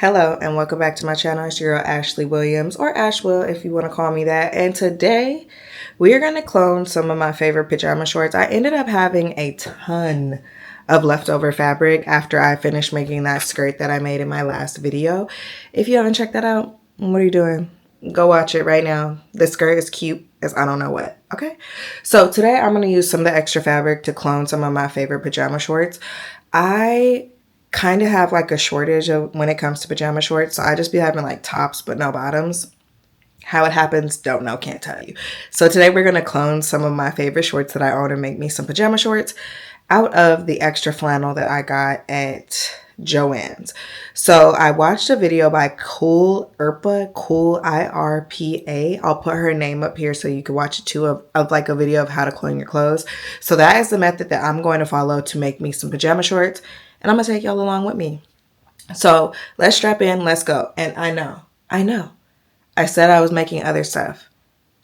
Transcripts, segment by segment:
Hello and welcome back to my channel. It's your girl Ashley Williams, or Ashwill if you want to call me that. And today we are going to clone some of my favorite pajama shorts. I ended up having a ton of leftover fabric after I finished making that skirt that I made in my last video. If you haven't checked that out, what are you doing? Go watch it right now. The skirt is cute as I don't know what. Okay, so today I'm going to use some of the extra fabric to clone some of my favorite pajama shorts. I kind of have like a shortage of when it comes to pajama shorts, so I just be having like tops but no bottoms. How it happens, don't know, can't tell you. So today we're going to clone some of my favorite shorts that I own and make me some pajama shorts out of the extra flannel that I got at Joann's. So I watched a video by Cool IRPA. I'll put her name up here so you can watch it too, of like a video of how to clone your clothes. So that is the method that I'm going to follow to make me some pajama shorts, and I'm gonna take y'all along with me. So let's strap in, let's go. And I know I said I was making other stuff.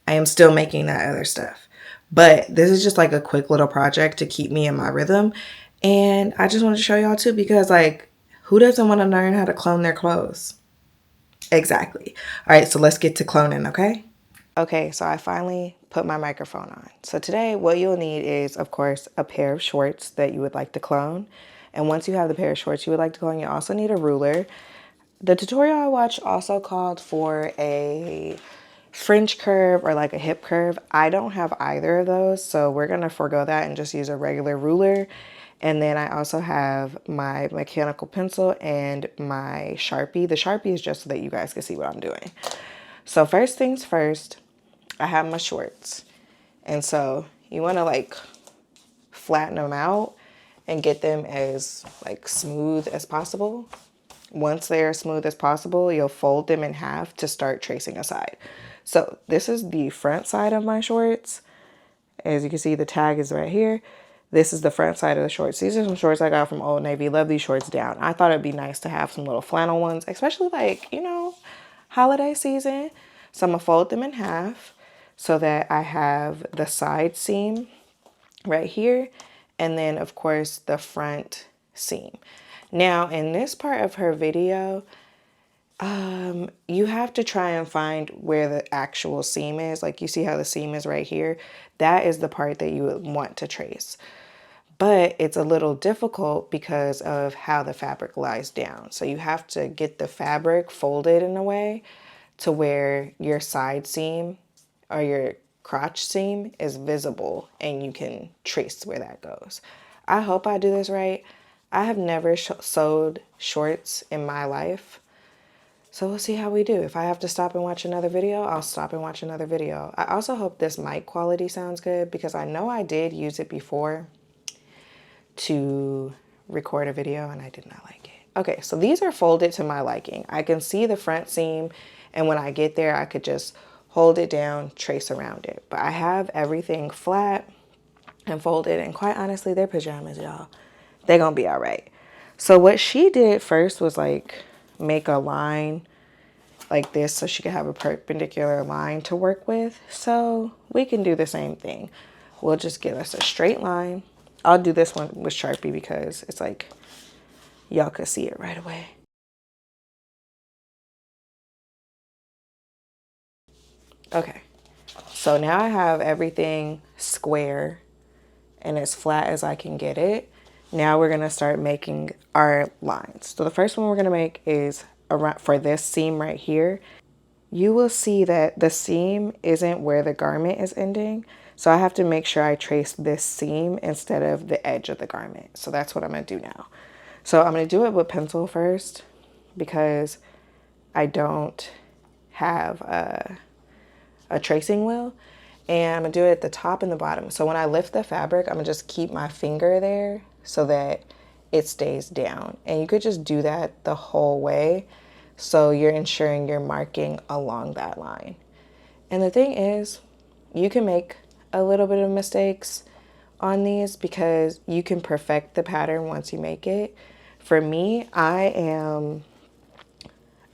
I am still making that other stuff, but this is just like a quick little project to keep me in my rhythm. And I just wanted to show y'all too, because like, who doesn't want to learn how to clone their clothes? Exactly. All right, so let's get to cloning, okay? Okay, so I finally put my microphone on. So today what you'll need is, of course, a pair of shorts that you would like to clone. And once you have the pair of shorts you would like to clone, you also need a ruler. The tutorial I watched also called for a French curve or like a hip curve. I don't have either of those, so we're gonna forego that and just use a regular ruler. And then I also have my mechanical pencil and my Sharpie. The Sharpie is just so that you guys can see what I'm doing. So first things first, I have my shorts. And so you want to like flatten them out and get them as like smooth as possible. Once they're as smooth as possible, you'll fold them in half to start tracing a side. So this is the front side of my shorts. As you can see, the tag is right here. This is the front side of the shorts. These are some shorts I got from Old Navy. Love these shorts down. I thought it'd be nice to have some little flannel ones, especially like, you know, holiday season. So I'm gonna fold them in half so that I have the side seam right here, and then of course the front seam. Now in this part of her video, you have to try and find where the actual seam is. Like you see how the seam is right here? That is the part that you would want to trace. But it's a little difficult because of how the fabric lies down. So you have to get the fabric folded in a way to where your side seam or your crotch seam is visible and you can trace where that goes. I hope I do this right. I have never sewed shorts in my life, so we'll see how we do. If I have to stop and watch another video, I'll stop and watch another video. I also hope this mic quality sounds good, because I know I did use it before to record a video and I did not like it. Okay, so these are folded to my liking. I can see the front seam, and when I get there, I could just hold it down, trace around it. But I have everything flat and folded, and quite honestly, they're pajamas, y'all. They're gonna be all right. So what she did first was like make a line like this so she could have a perpendicular line to work with. So we can do the same thing. We'll just give us a straight line. I'll do this one with Sharpie because it's like y'all could see it right away. Okay, so now I have everything square and as flat as I can get it. Now we're gonna start making our lines. So the first one we're gonna make is around for this seam right here. You will see that the seam isn't where the garment is ending. So I have to make sure I trace this seam instead of the edge of the garment. So that's what I'm gonna do now. So I'm gonna do it with pencil first because I don't have a tracing wheel. And I'm gonna do it at the top and the bottom. So when I lift the fabric, I'm gonna just keep my finger there so that it stays down. And you could just do that the whole way. So you're ensuring you're marking along that line. And the thing is, you can make a little bit of mistakes on these because you can perfect the pattern once you make it. For me, I'm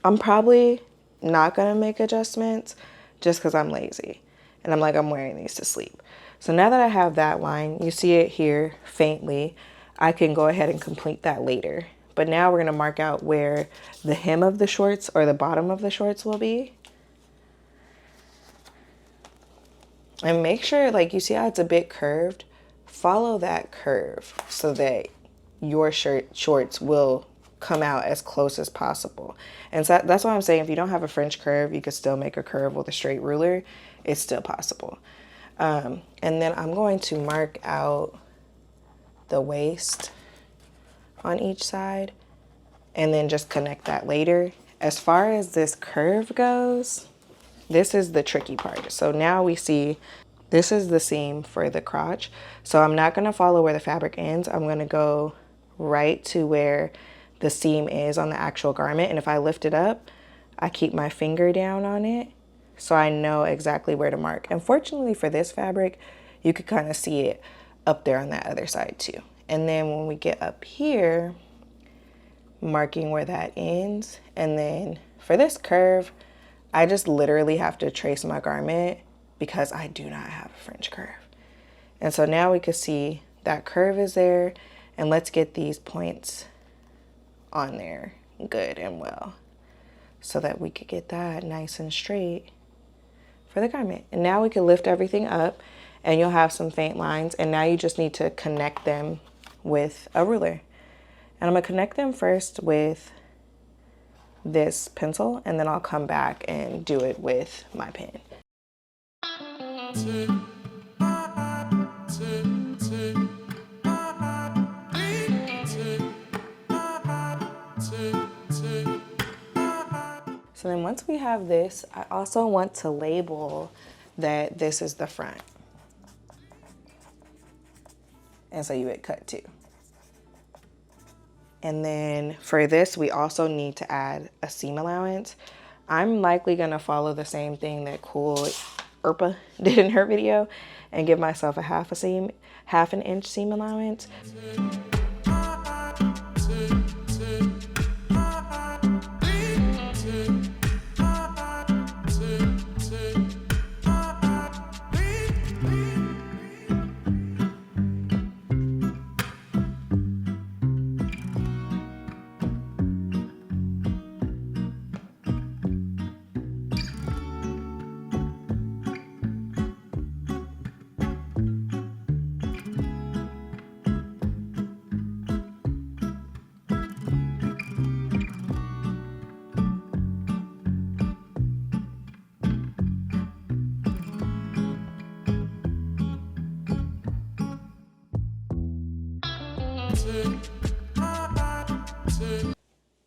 probably not gonna make adjustments just because I'm lazy. And I'm like, I'm wearing these to sleep. So now that I have that line, you see it here faintly, I can go ahead and complete that later. But now we're gonna mark out where the hem of the shorts or the bottom of the shorts will be. And make sure, like, you see how it's a bit curved? Follow that curve so that your shorts will come out as close as possible. And so that's why I'm saying if you don't have a French curve, you could still make a curve with a straight ruler. It's still possible. And then I'm going to mark out the waist on each side and then just connect that later. As far as this curve goes, this is the tricky part. So now we see this is the seam for the crotch. So I'm not gonna follow where the fabric ends. I'm gonna go right to where the seam is on the actual garment. And if I lift it up, I keep my finger down on it so I know exactly where to mark. And fortunately for this fabric, you could kind of see it up there on that other side too. And then when we get up here, marking where that ends. And then for this curve, I just literally have to trace my garment because I do not have a French curve. And so now we can see that curve is there, and let's get these points on there good and well so that we could get that nice and straight for the garment. And now we can lift everything up and you'll have some faint lines, and now you just need to connect them with a ruler. And I'm gonna connect them first with this pencil, and then I'll come back and do it with my pen. So then once we have this, I also want to label that this is the front. And so you would cut two. And then for this, we also need to add a seam allowance. I'm likely gonna follow the same thing that Cool Irpa did in her video and give myself a half an inch seam allowance.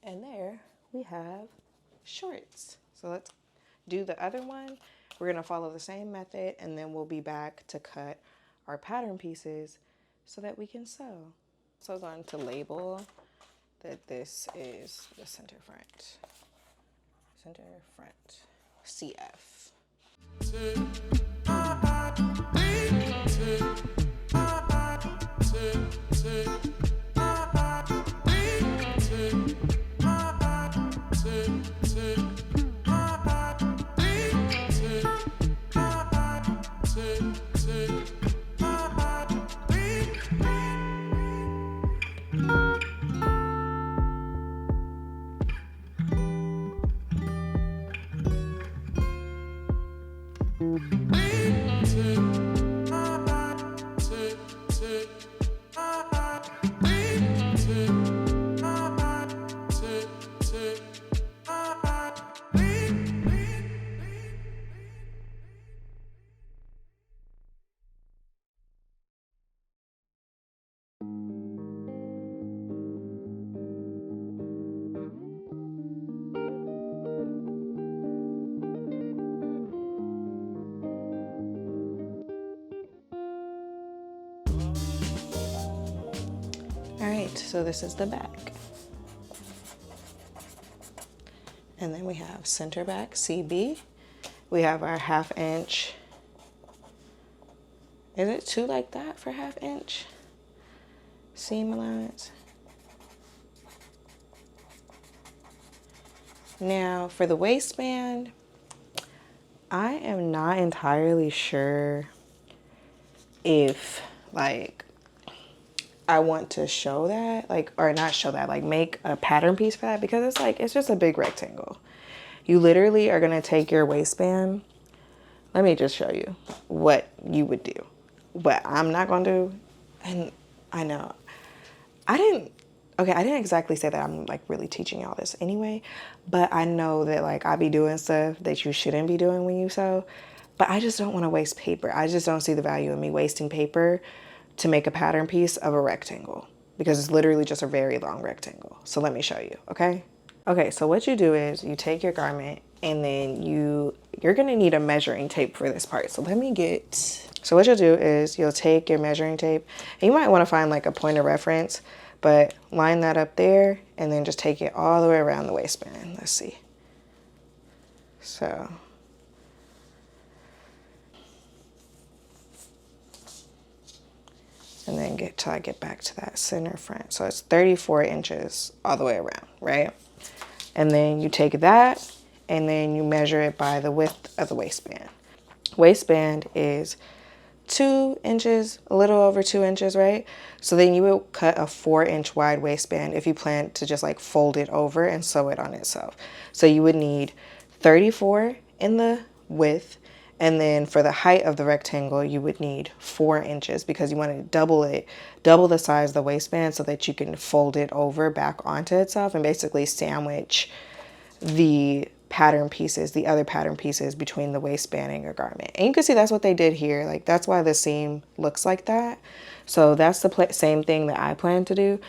And there we have shorts. So let's do the other one. We're gonna follow the same method, and then we'll be back to cut our pattern pieces so that we can sew. So I'm going to label that this is the center front CF. All right, so this is the back. And then we have center back CB. We have our ½ inch. Is it 2 like that for ½ inch? Seam allowance. Now for the waistband, I am not entirely sure if, like, I want to show that, like, or not show that, like make a pattern piece for that, because it's like, it's just a big rectangle. You literally are going to take your waistband. Let me just show you what you would do. What I'm not going to do. And I know I didn't exactly say that I'm like really teaching y'all this anyway, but I know that like I be doing stuff that you shouldn't be doing when you sew, but I just don't want to waste paper. I just don't see the value in me wasting paper to make a pattern piece of a rectangle, because it's literally just a very long rectangle. So let me show you, okay? Okay, so what you do is you take your garment, and then you're gonna need a measuring tape for this part. So so what you'll do is you'll take your measuring tape, and you might want to find like a point of reference, but line that up there and then just take it all the way around the waistband. Let's see. So and then till I get back to that center front. So it's 34 inches all the way around, right? And then you take that and then you measure it by the width of the waistband. Waistband is 2 inches, a little over 2 inches, right? So then you will cut a 4-inch wide waistband if you plan to just like fold it over and sew it on itself. So you would need 34 in the width, and then for the height of the rectangle, you would need 4 inches, because you want to double the size of the waistband so that you can fold it over back onto itself and basically sandwich the other pattern pieces between the waistband and your garment. And you can see that's what they did here. Like, that's why the seam looks like that. So that's the same thing that I plan to do,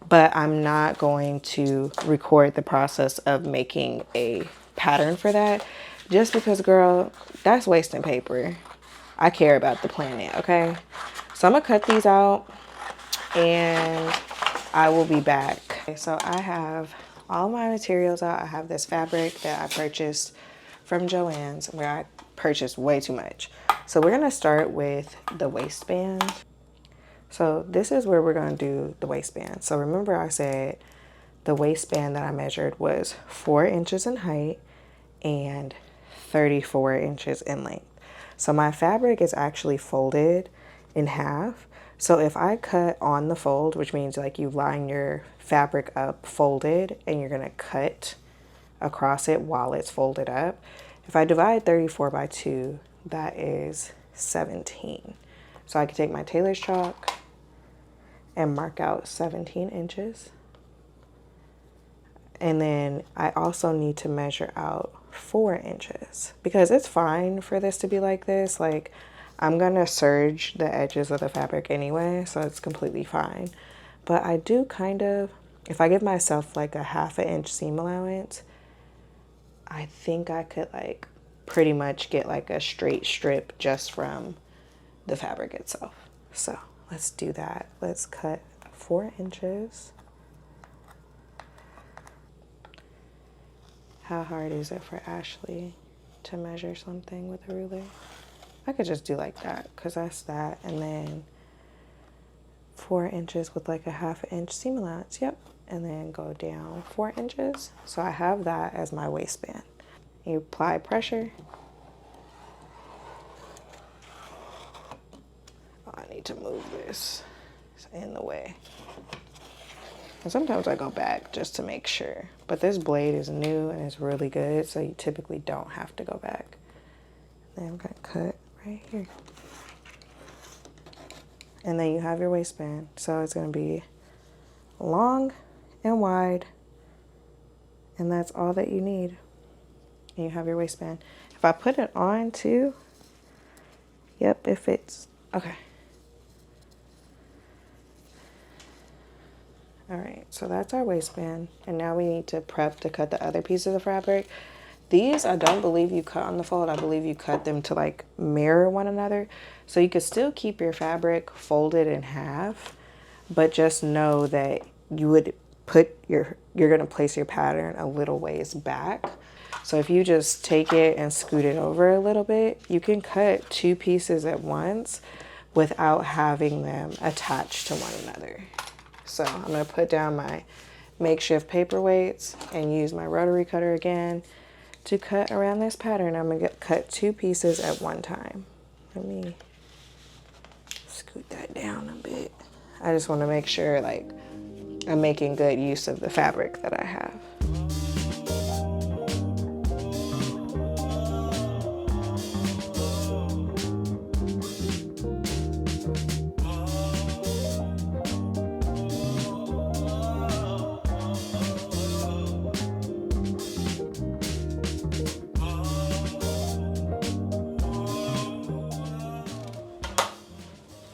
but I'm not going to record the process of making a pattern for that, just because, girl, that's wasting paper. I care about the planet, okay? So I'm gonna cut these out and I will be back. Okay, so I have all my materials out. I have this fabric that I purchased from Joann's, where I purchased way too much. So we're gonna start with the waistband. So this is where we're gonna do the waistband. So remember I said the waistband that I measured was 4 inches in height and 34 inches in length. So my fabric is actually folded in half. So if I cut on the fold, which means like you line your fabric up folded and you're gonna cut across it while it's folded up. If I divide 34 by 2, that is 17. So I can take my tailor's chalk and mark out 17 inches. And then I also need to measure out 4 inches, because it's fine for this to be like this. Like, I'm gonna serge the edges of the fabric anyway, so it's completely fine. But I do kind of, if I give myself like a 1/2 inch seam allowance, I think I could like pretty much get like a straight strip just from the fabric itself. So let's do that. Let's cut 4 inches. How hard is it for Ashley to measure something with a ruler? I could just do like that, because that's that, and then 4 inches with like a 1/2 inch seam allowance. Yep. And then go down 4 inches. So I have that as my waistband. You apply pressure. Oh, I need to move this. It's in the way. And sometimes I go back just to make sure. But this blade is new and it's really good, so you typically don't have to go back. Then I'm gonna cut right here. And then you have your waistband. So it's gonna be long and wide, and that's all that you need. And you have your waistband. If I put it on too, yep, it fits. Okay. All right, so that's our waistband. And now we need to prep to cut the other pieces of fabric. These, I don't believe you cut on the fold. I believe you cut them to like mirror one another. So you could still keep your fabric folded in half, but just know that you would you're gonna place your pattern a little ways back. So if you just take it and scoot it over a little bit, you can cut 2 pieces at once without having them attached to one another. So I'm gonna put down my makeshift paperweights and use my rotary cutter again to cut around this pattern. I'm gonna cut 2 pieces at one time. Let me scoot that down a bit. I just want to make sure like I'm making good use of the fabric that I have.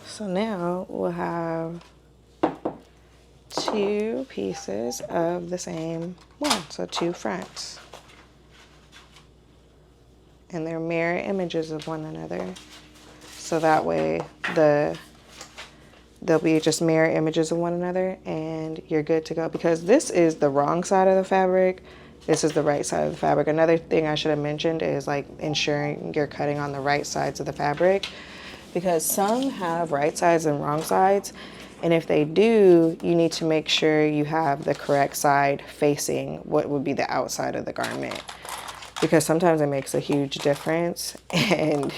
So now we'll have 2 pieces of the same one, so 2 fronts. And they're mirror images of one another. So that way they'll be just mirror images of one another and you're good to go, because this is the wrong side of the fabric. This is the right side of the fabric. Another thing I should have mentioned is like ensuring you're cutting on the right sides of the fabric, because some have right sides and wrong sides. And if they do, you need to make sure you have the correct side facing what would be the outside of the garment, because sometimes it makes a huge difference and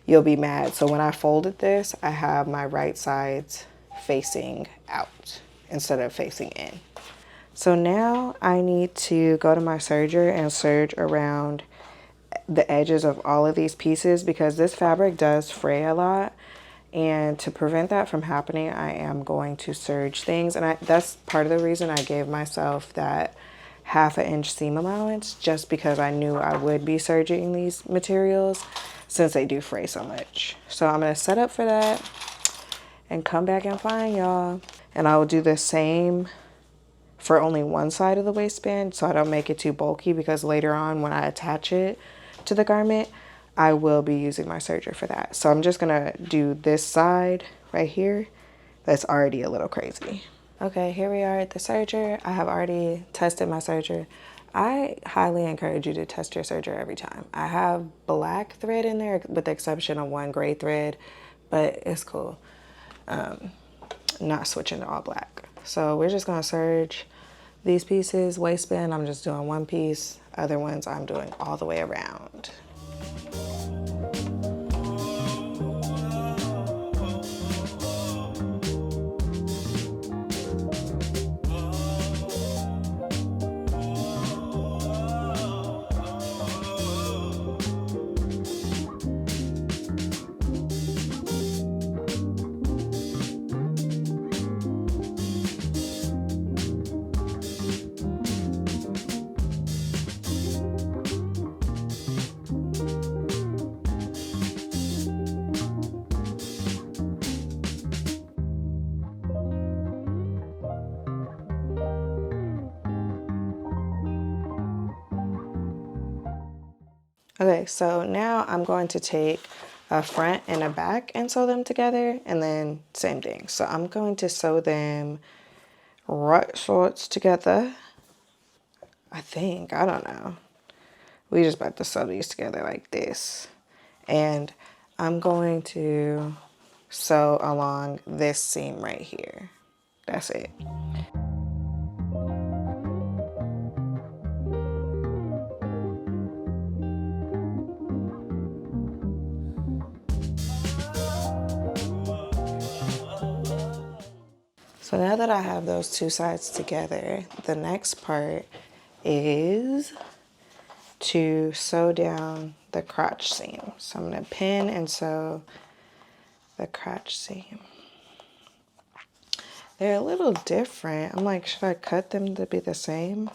you'll be mad. So when I folded this, I have my right sides facing out instead of facing in. So now I need to go to my serger and serge around the edges of all of these pieces, because this fabric does fray a lot. And to prevent that from happening, I am going to serge things. And that's part of the reason I gave myself that 1/2 inch seam allowance, just because I knew I would be serging these materials since they do fray so much. So I'm going to set up for that and come back and find y'all. And I will do the same for only one side of the waistband so I don't make it too bulky, because later on when I attach it to the garment, I will be using my serger for that. So I'm just gonna do this side right here that's already a little crazy. Okay, here we are at the serger. I have already tested my serger. I highly encourage you to test your serger every time. I have black thread in there with the exception of one gray thread, but it's cool. Not switching to all black. So we're just gonna serge these pieces. Waistband, I'm just doing one piece. Other ones I'm doing all the way around. Okay, so now I'm going to take a front and a back and sew them together, and then same thing. So I'm going to sew them right sides together. I think, I don't know. We just about to sew these together like this. And I'm going to sew along this seam right here. That's it. So now that I have those 2 sides together, the next part is to sew down the crotch seam. So I'm going to pin and sew the crotch seam. They're a little different. I'm like, should I cut them to be the same?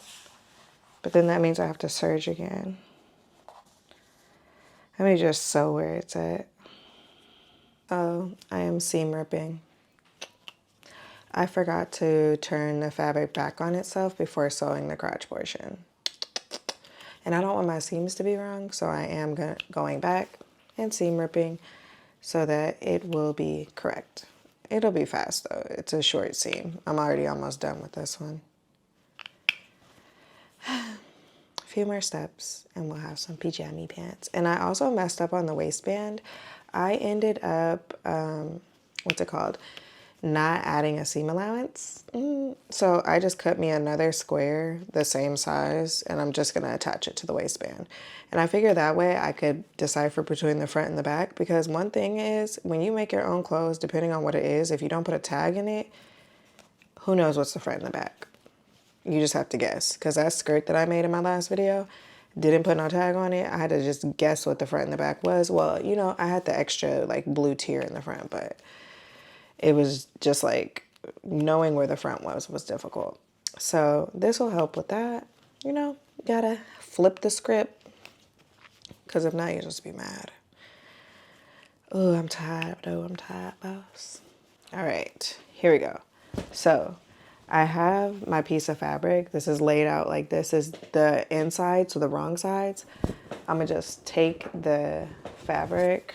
But then that means I have to serge again. Let me just sew where it's at. Oh, I am seam ripping. I forgot to turn the fabric back on itself before sewing the crotch portion. And I don't want my seams to be wrong, so I am going back and seam ripping so that it will be correct. It'll be fast though. It's a short seam. I'm already almost done with this one. A few more steps and we'll have some pajama pants. And I also messed up on the waistband. I ended up, what's it called? not adding a seam allowance. So I just cut me another square the same size, and I'm just gonna attach it to the waistband. And I figure that way I could decipher between the front and the back, because one thing is, when you make your own clothes, depending on what it is, if you don't put a tag in it, who knows what's the front and the back? You just have to guess. Because that skirt that I made in my last video didn't put no tag on it. I had to just guess what the front and the back was. Well, you know, I had the extra like blue tier in the front, but it was just like knowing where the front was difficult. So this will help with that. You know, you gotta flip the script, because if not, you'll just be mad. Oh, I'm tired though. I'm tired, boss. All right, here we go. So I have my piece of fabric. This is laid out like this is the inside, so the wrong sides. I'm gonna just take the fabric.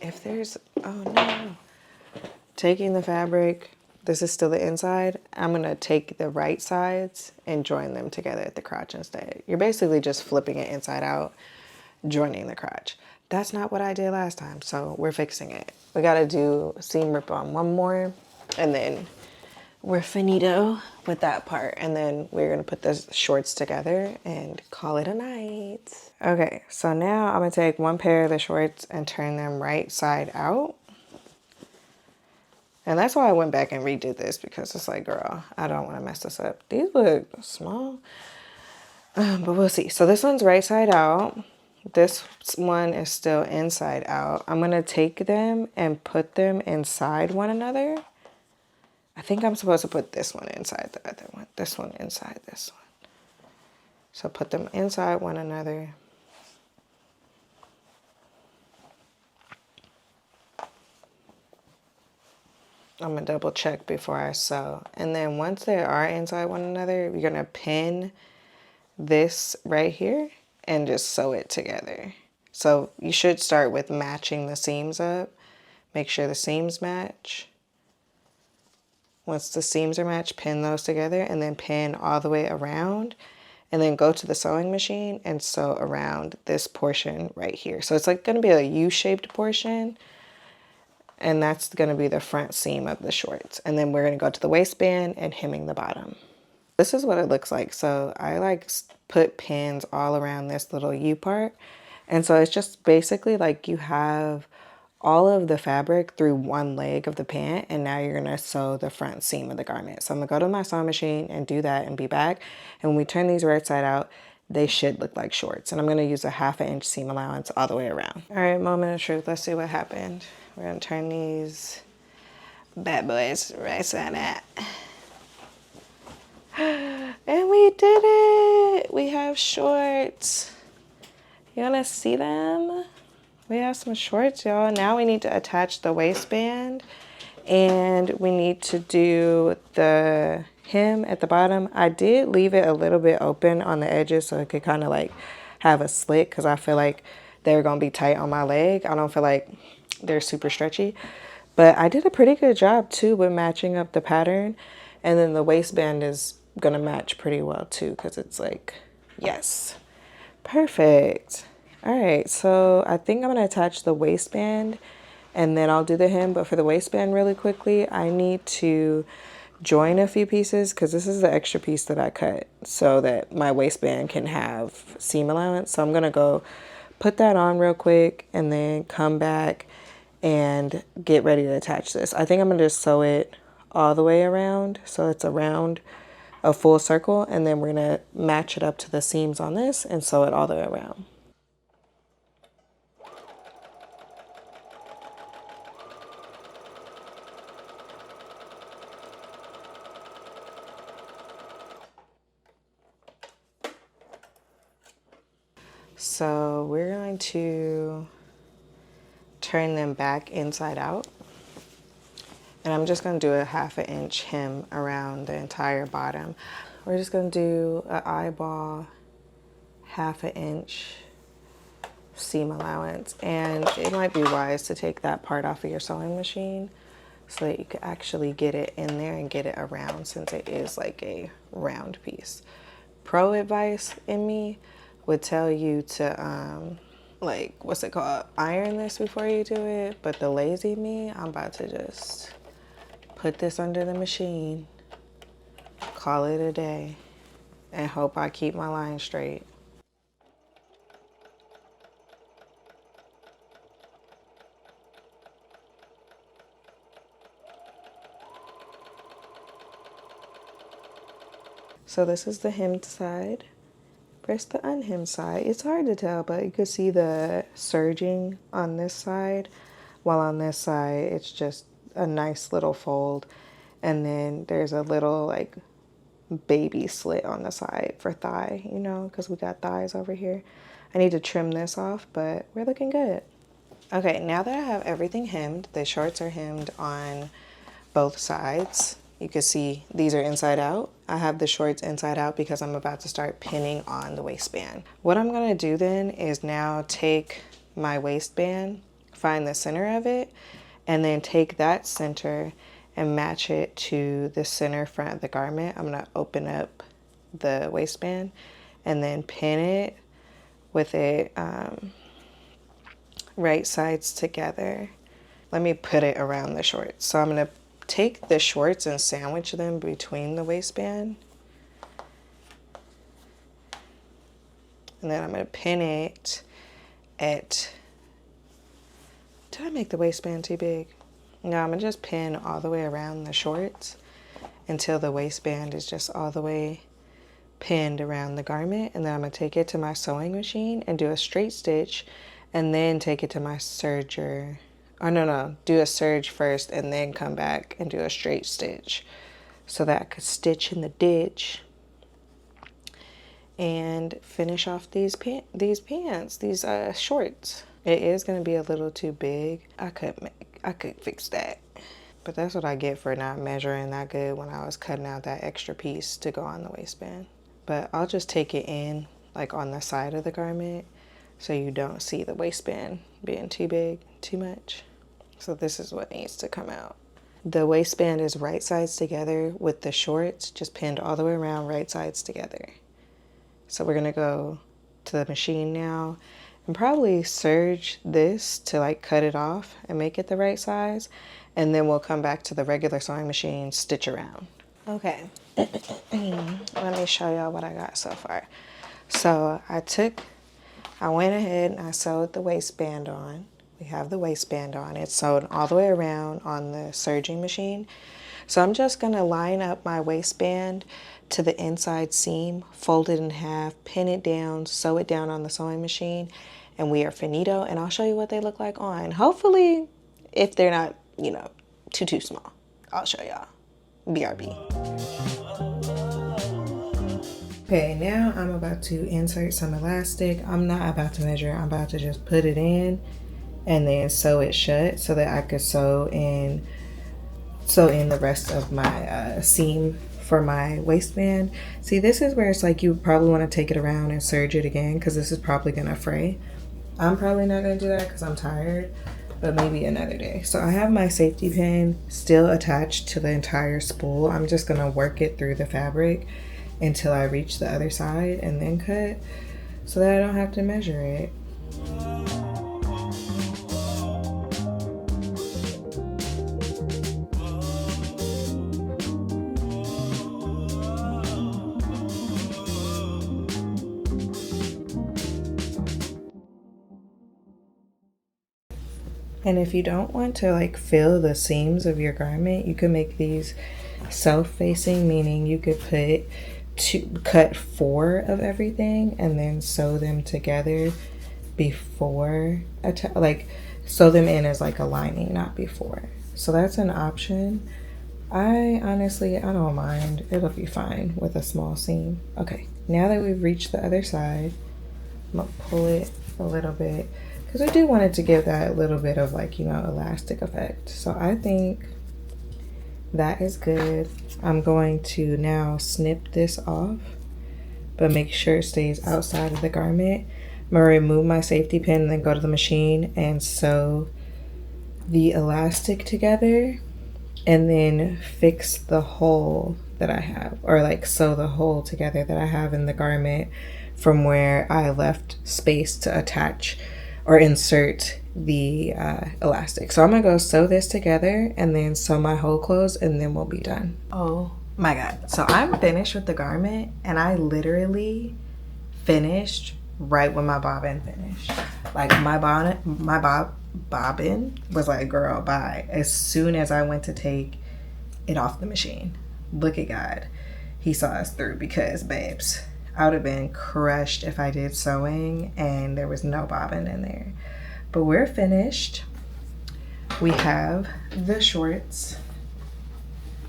If there's, oh no. Taking the fabric, this is still the inside. I'm gonna take the right sides and join them together at the crotch instead. You're basically just flipping it inside out, joining the crotch. That's not what I did last time, so we're fixing it. We gotta do seam rip on one more, and then we're finito with that part. And then we're gonna put the shorts together and call it a night. Okay, so now I'm gonna take one pair of the shorts and turn them right side out. And that's why I went back and redid this, because it's like, girl, I don't want to mess this up. These look small, but we'll see. So this one's right side out. This one is still inside out. I'm going to take them and put them inside one another. I think I'm supposed to put this one inside the other one. This one inside this one. So put them inside one another. I'm gonna double check before I sew. And then once they are inside one another, you're gonna pin this right here and just sew it together. So you should start with matching the seams up. Make sure the seams match. Once the seams are matched, pin those together, and then pin all the way around, and then go to the sewing machine and sew around this portion right here. So it's like gonna be a U-shaped portion, and that's gonna be the front seam of the shorts. And then we're gonna go to the waistband and hemming the bottom. This is what it looks like. So I like put pins all around this little U part. And so it's just basically like you have all of the fabric through one leg of the pant, and now you're gonna sew the front seam of the garment. So I'm gonna go to my sewing machine and do that and be back. And when we turn these right side out, they should look like shorts. And I'm gonna use a 1/2 inch seam allowance all the way around. All right, moment of truth. Let's see what happened. We're gonna turn these bad boys right side out. And we did it. We have shorts. You wanna see them? We have some shorts, y'all. Now we need to attach the waistband, and we need to do the hem at the bottom. I did leave it a little bit open on the edges so it could kind of like have a slit, because I feel like they're gonna be tight on my leg. I don't feel like they're super stretchy, but I did a pretty good job too with matching up the pattern. And then the waistband is gonna match pretty well too, because it's like, yes, perfect. All right, so I think I'm gonna attach the waistband and then I'll do the hem. But for the waistband really quickly, I need to join a few pieces, because this is the extra piece that I cut so that my waistband can have seam allowance. So I'm gonna go put that on real quick and then come back and get ready to attach this. I think I'm gonna just sew it all the way around, so it's around a full circle, and then we're gonna match it up to the seams on this and sew it all the way around. So we're going to turn them back inside out. And I'm just gonna do a 1/2 inch hem around the entire bottom. We're just gonna do an eyeball 1/2 inch seam allowance. And it might be wise to take that part off of your sewing machine so that you can actually get it in there and get it around, since it is like a round piece. Pro advice in me would tell you to like, what's it called, iron this before you do it. But the lazy me, I'm about to just put this under the machine, call it a day, and hope I keep my line straight. So this is the hemmed side. Press the unhemmed side. It's hard to tell, but you can see the serging on this side, while on this side it's just a nice little fold. And then there's a little like baby slit on the side for thigh, you know, because we got thighs over here. I need to trim this off, but we're looking good. Okay, now that I have everything hemmed, the shorts are hemmed on both sides. You can see these are inside out. I have the shorts inside out because I'm about to start pinning on the waistband. What I'm gonna do then is now take my waistband, find the center of it, and then take that center and match it to the center front of the garment. I'm gonna open up the waistband and then pin it with it right sides together. Let me put it around the shorts. So I'm gonna take the shorts and sandwich them between the waistband. And then I'm going to pin it at, did I make the waistband too big? No, I'm going to just pin all the way around the shorts until the waistband is just all the way pinned around the garment. And then I'm going to take it to my sewing machine and do a straight stitch, and then take it to my serger. Oh, no, do a serge first and then come back and do a straight stitch so that I could stitch in the ditch and finish off these shorts. It is going to be a little too big. I could fix that. But that's what I get for not measuring that good when I was cutting out that extra piece to go on the waistband. But I'll just take it in like on the side of the garment so you don't see the waistband being too big, too much. So this is what needs to come out. The waistband is right sides together with the shorts just pinned all the way around, right sides together. So we're gonna go to the machine now and probably serge this to like cut it off and make it the right size. And then we'll come back to the regular sewing machine, stitch around. Okay, let me show y'all what I got so far. So I went ahead and I sewed the waistband on. We have the waistband on. It's sewed all the way around on the serging machine. So I'm just gonna line up my waistband to the inside seam, fold it in half, pin it down, sew it down on the sewing machine, and we are finito. And I'll show you what they look like on. Hopefully, if they're not, you know, too small, I'll show y'all. BRB. Okay, now I'm about to insert some elastic. I'm not about to measure, I'm about to just put it in and then sew it shut so that I could sew in the rest of my seam for my waistband. See, this is where it's like you probably want to take it around and serge it again because this is probably gonna fray. I'm probably not gonna do that because I'm tired, but maybe another day. So I have my safety pin still attached to the entire spool. I'm just gonna work it through the fabric until I reach the other side and then cut so that I don't have to measure it. And if you don't want to like fill the seams of your garment, you can make these self-facing, meaning you could cut 4 of everything and then sew them together before, like sew them in as like a lining, not before. So that's an option. I don't mind. It'll be fine with a small seam. Okay, now that we've reached the other side, I'm gonna pull it a little bit because I do want it to give that little bit of like, you know, elastic effect. So I think that is good. I'm going to now snip this off, but make sure it stays outside of the garment. I'm gonna remove my safety pin and then go to the machine and sew the elastic together and then fix the hole that I have, or like sew the hole together that I have in the garment from where I left space to attach or insert the elastic. So I'm gonna go sew this together and then sew my whole clothes, and then we'll be done. Oh my god. So I'm finished with the garment, and I literally finished right when my bobbin finished. Like my bobbin was like, girl, bye, as soon as I went to take it off the machine. Look at God. He saw us through, because babes, I would have been crushed if I did sewing and there was no bobbin in there. But we're finished. We have the shorts.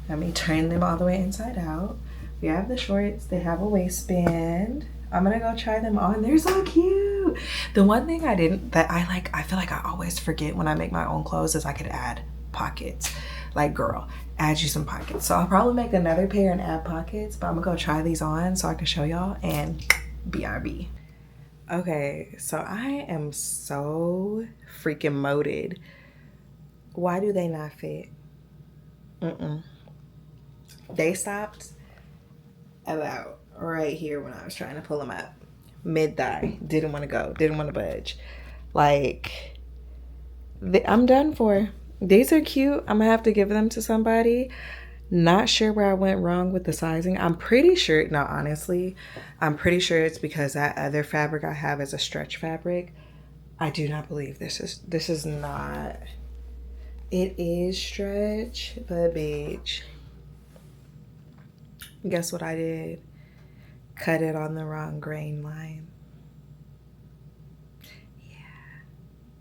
Let me turn them all the way inside out. We have the shorts. They have a waistband. I'm gonna go try them on. They're so cute. The one thing I feel like I always forget when I make my own clothes is I could add pockets. Like, girl, add you some pockets. So I'll probably make another pair and add pockets, but I'm gonna go try these on so I can show y'all, and BRB. Okay, so I am so freaking moated. Why do they not fit? They stopped about right here when I was trying to pull them up. Mid-thigh. Didn't want to go. Didn't want to budge. Like, I'm done for. These are cute. I'm gonna have to give them to somebody. Not sure where I went wrong with the sizing. I'm pretty sure, no, honestly, I'm pretty sure it's because that other fabric I have is a stretch fabric. I do not believe this is not. It is stretch, but bitch, guess what I did? Cut it on the wrong grain line.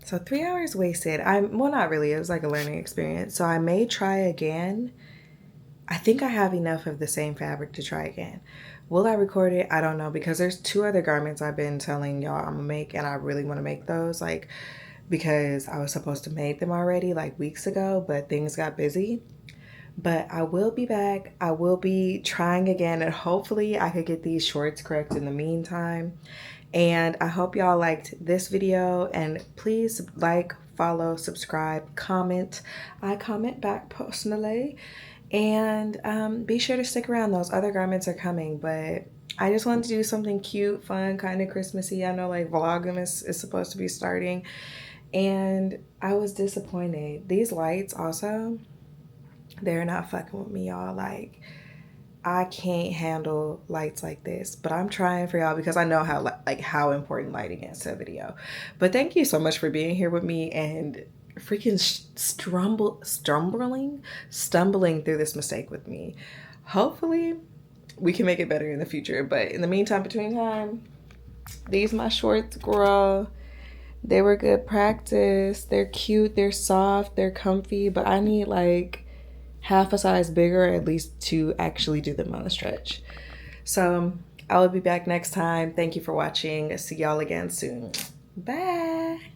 So 3 hours wasted. Well, not really. It was like a learning experience. So I may try again. I think I have enough of the same fabric to try again. Will I record it? I don't know, because there's 2 other garments I've been telling y'all I'm gonna make, and I really want to make those, like, because I was supposed to make them already like weeks ago, but things got busy. But I will be back. I will be trying again, and hopefully I could get these shorts correct in the meantime. And I hope y'all liked this video, and please like, follow, subscribe, comment. I comment back personally, and be sure to stick around. Those other garments are coming, but I just wanted to do something cute, fun, kind of Christmassy. I know like Vlogmas is supposed to be starting, and I was disappointed. These lights also, they're not fucking with me, y'all. Like, I can't handle lights like this, but I'm trying for y'all because I know how important lighting is to a video. But thank you so much for being here with me and freaking stumbling through this mistake with me. Hopefully we can make it better in the future. But in the meantime, between time, these my shorts, girl. They were good practice. They're cute, they're soft, they're comfy, but I need like half a size bigger at least to actually do them on the stretch. So I will be back next time. Thank you for watching. See y'all again soon. Bye.